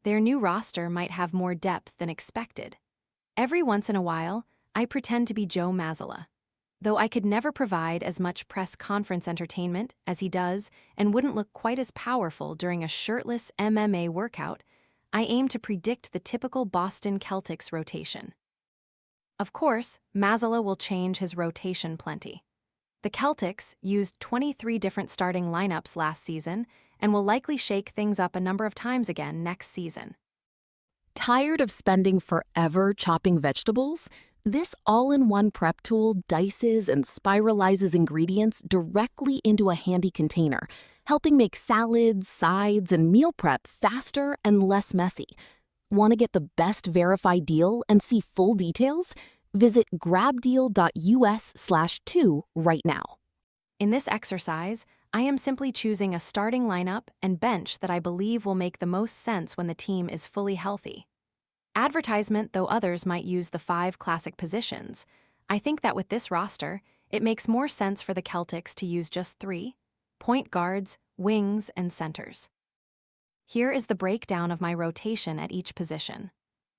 Their new roster might have more depth than expected. Every once in a while, I pretend to be Joe Mazzulla. Though I could never provide as much press conference entertainment as he does and wouldn't look quite as powerful during a shirtless MMA workout, I aim to predict the typical Boston Celtics rotation. Of course, Mazzulla will change his rotation plenty. The Celtics used 23 different starting lineups last season and will likely shake things up a number of times again next season. Tired of spending forever chopping vegetables? This all-in-one prep tool dices and spiralizes ingredients directly into a handy container, helping make salads, sides, and meal prep faster and less messy. Want to get the best verified deal and see full details? Visit grabdeal.us/2 right now. In this exercise, I am simply choosing a starting lineup and bench that I believe will make the most sense when the team is fully healthy. Advertisement, though others might use the 5 classic positions, I think that with this roster, it makes more sense for the Celtics to use just 3: point guards, wings, and centers. Here is the breakdown of my rotation at each position.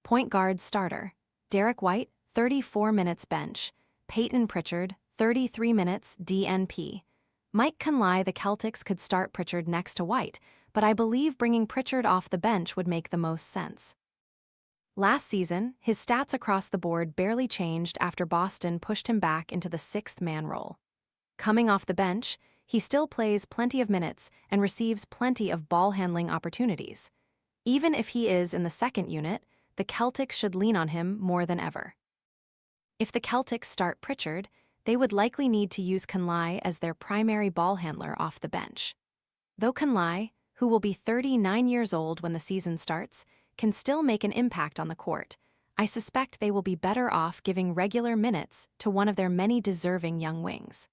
Point guard starter: Derek White, 34 minutes bench; Peyton Pritchard, 33 minutes DNP. Mike Conley. The Celtics could start Pritchard next to White, but I believe bringing Pritchard off the bench would make the most sense. Last season, his stats across the board barely changed after Boston pushed him back into the 6th-man role. Coming off the bench, he still plays plenty of minutes and receives plenty of ball-handling opportunities. Even if he is in the second unit, the Celtics should lean on him more than ever. If the Celtics start Pritchard, they would likely need to use Conley as their primary ball handler off the bench. Though Conley, who will be 39 years old when the season starts, can still make an impact on the court, I suspect they will be better off giving regular minutes to one of their many deserving young wings.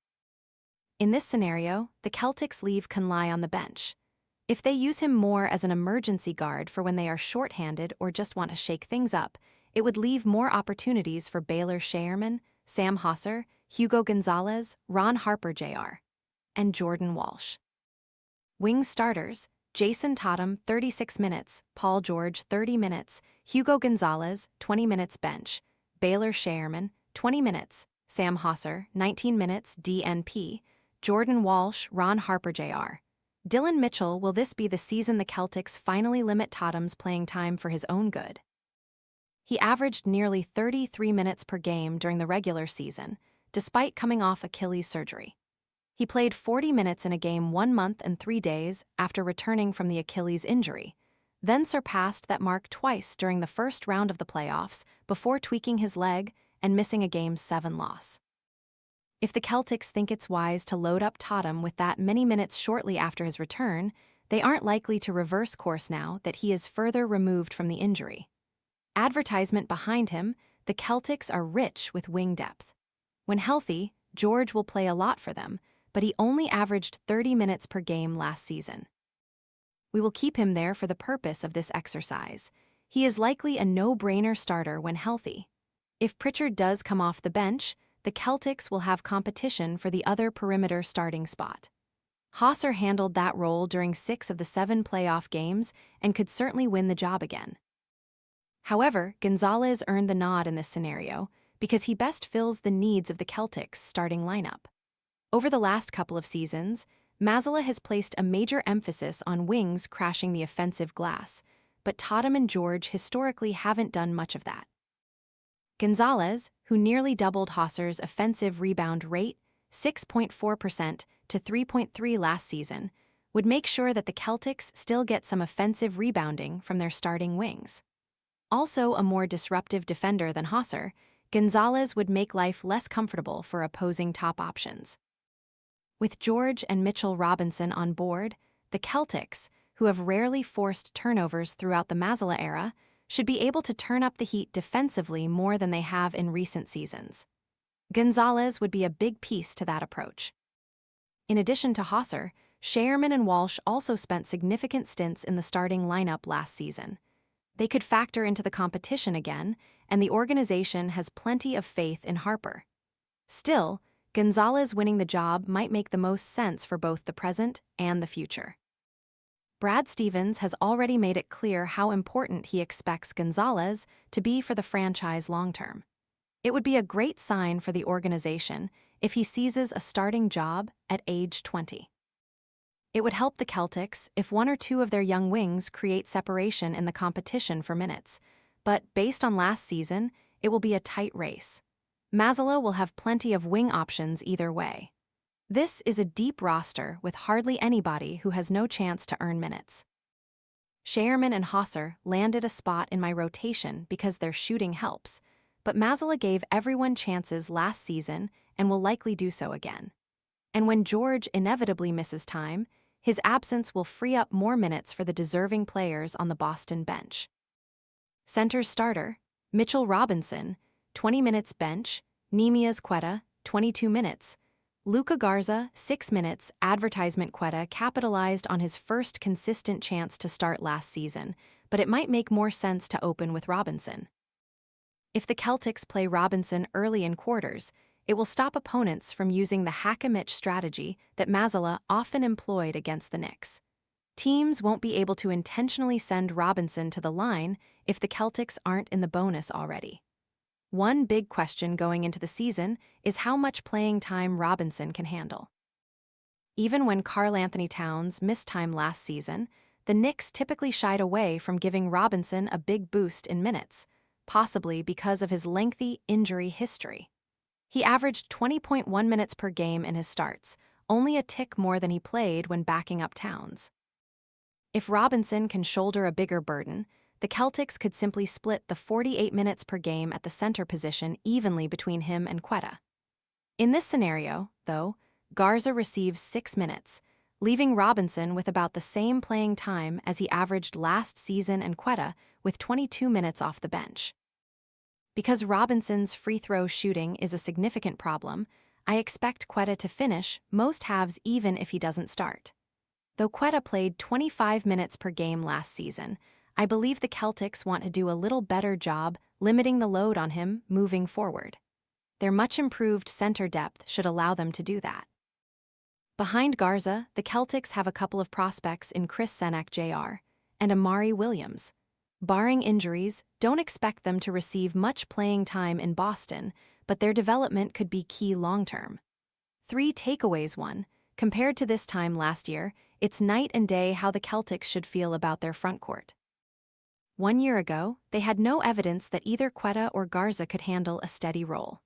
In this scenario, the Celtics leave Conley on the bench. If they use him more as an emergency guard for when they are shorthanded or just want to shake things up, it would leave more opportunities for Baylor Scheierman, Sam Hauser, Hugo Gonzalez, Ron Harper Jr., and Jordan Walsh. Wing starters: Jason Tatum, 36 minutes, Paul George, 30 minutes, Hugo Gonzalez, 20 minutes bench, Baylor Scheierman, 20 minutes, Sam Hauser, 19 minutes DNP, Jordan Walsh, Ron Harper Jr. Dylan Mitchell. Will this be the season the Celtics finally limit Tatum's playing time for his own good? He averaged nearly 33 minutes per game during the regular season, despite coming off Achilles surgery. He played 40 minutes in a game 1 month and 3 days after returning from the Achilles injury, then surpassed that mark twice during the first round of the playoffs before tweaking his leg and missing a Game 7 loss. If the Celtics think it's wise to load up Tatum with that many minutes shortly after his return, they aren't likely to reverse course now that he is further removed from the injury. Advertisement behind him, the Celtics are rich with wing depth. When healthy, George will play a lot for them, but he only averaged 30 minutes per game last season. We will keep him there for the purpose of this exercise. He is likely a no-brainer starter when healthy. If Pritchard does come off the bench, the Celtics will have competition for the other perimeter starting spot. Hauser handled that role during 6 of the 7 playoff games and could certainly win the job again. However, Gonzalez earned the nod in this scenario because he best fills the needs of the Celtics' starting lineup. Over the last couple of seasons, Mazzulla has placed a major emphasis on wings crashing the offensive glass, but Tatum and George historically haven't done much of that. Gonzalez, who nearly doubled Hauser's offensive rebound rate, 6.4% to 3.3 last season, would make sure that the Celtics still get some offensive rebounding from their starting wings. Also a more disruptive defender than Hauser, Gonzalez would make life less comfortable for opposing top options. With George and Mitchell Robinson on board, the Celtics, who have rarely forced turnovers throughout the Mazzulla era, should be able to turn up the heat defensively more than they have in recent seasons. Gonzalez would be a big piece to that approach. In addition to Hauser, Scheierman and Walsh also spent significant stints in the starting lineup last season. They could factor into the competition again, and the organization has plenty of faith in Harper. Still, Gonzalez winning the job might make the most sense for both the present and the future. Brad Stevens has already made it clear how important he expects Gonzalez to be for the franchise long-term. It would be a great sign for the organization if he seizes a starting job at age 20. It would help the Celtics if one or two of their young wings create separation in the competition for minutes, but based on last season, it will be a tight race. Mazzulla will have plenty of wing options either way. This is a deep roster with hardly anybody who has no chance to earn minutes. Scheierman and Hosser landed a spot in my rotation because their shooting helps, but Mazzulla gave everyone chances last season and will likely do so again. And when George inevitably misses time, his absence will free up more minutes for the deserving players on the Boston bench. Center starter, Mitchell Robinson, 20 minutes bench, Nemias Queta, 22 minutes, Luka Garza, 6 minutes. Advertisement Queta capitalized on his first consistent chance to start last season, but it might make more sense to open with Robinson. If the Celtics play Robinson early in quarters, it will stop opponents from using the hack-a-Mitch strategy that Mazzulla often employed against the Knicks. Teams won't be able to intentionally send Robinson to the line if the Celtics aren't in the bonus already. One big question going into the season is how much playing time Robinson can handle. Even when Karl-Anthony Towns missed time last season, the Knicks typically shied away from giving Robinson a big boost in minutes, possibly because of his lengthy injury history. He averaged 20.1 minutes per game in his starts, only a tick more than he played when backing up Towns. If Robinson can shoulder a bigger burden, the Celtics could simply split the 48 minutes per game at the center position evenly between him and Queta. In this scenario, though, Garza receives 6 minutes, leaving Robinson with about the same playing time as he averaged last season and Queta with 22 minutes off the bench. Because Robinson's free throw shooting is a significant problem, I expect Queta to finish most halves even if he doesn't start. Though Queta played 25 minutes per game last season, I believe the Celtics want to do a little better job limiting the load on him moving forward. Their much-improved center depth should allow them to do that. Behind Garza, the Celtics have a couple of prospects in Chris Senek Jr. and Amari Williams. Barring injuries, don't expect them to receive much playing time in Boston, but their development could be key long-term. 3 takeaways. 1. Compared to this time last year, it's night and day how the Celtics should feel about their frontcourt. 1 year ago, they had no evidence that either Queta or Garza could handle a steady role.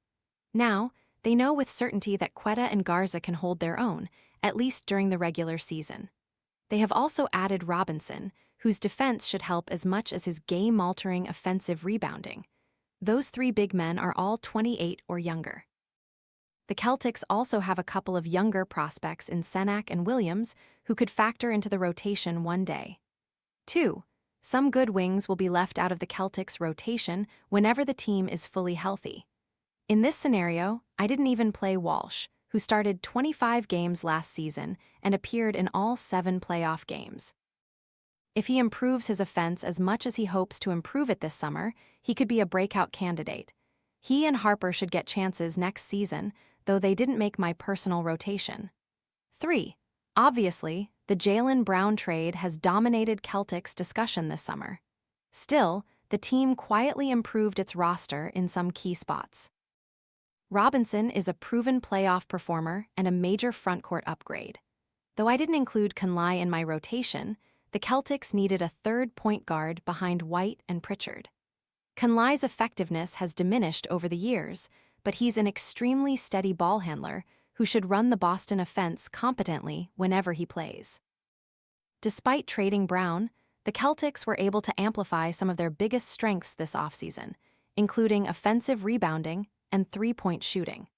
Now, they know with certainty that Queta and Garza can hold their own, at least during the regular season. They have also added Robinson, whose defense should help as much as his game-altering offensive rebounding. Those 3 big men are all 28 or younger. The Celtics also have a couple of younger prospects in Senak and Williams who could factor into the rotation one day. 2. Some good wings will be left out of the Celtics' rotation whenever the team is fully healthy. In this scenario, I didn't even play Walsh, who started 25 games last season and appeared in all 7 playoff games. If he improves his offense as much as he hopes to improve it this summer, he could be a breakout candidate. He and Harper should get chances next season, though they didn't make my personal rotation. 3. Obviously, the Jaylen Brown trade has dominated Celtics discussion this summer. Still, the team quietly improved its roster in some key spots. Robinson is a proven playoff performer and a major frontcourt upgrade. Though I didn't include Conley in my rotation, the Celtics needed a third point guard behind White and Pritchard. Conley's effectiveness has diminished over the years, but he's an extremely steady ball handler who should run the Boston offense competently whenever he plays. Despite trading Brown, the Celtics were able to amplify some of their biggest strengths this offseason, including offensive rebounding and 3-point shooting.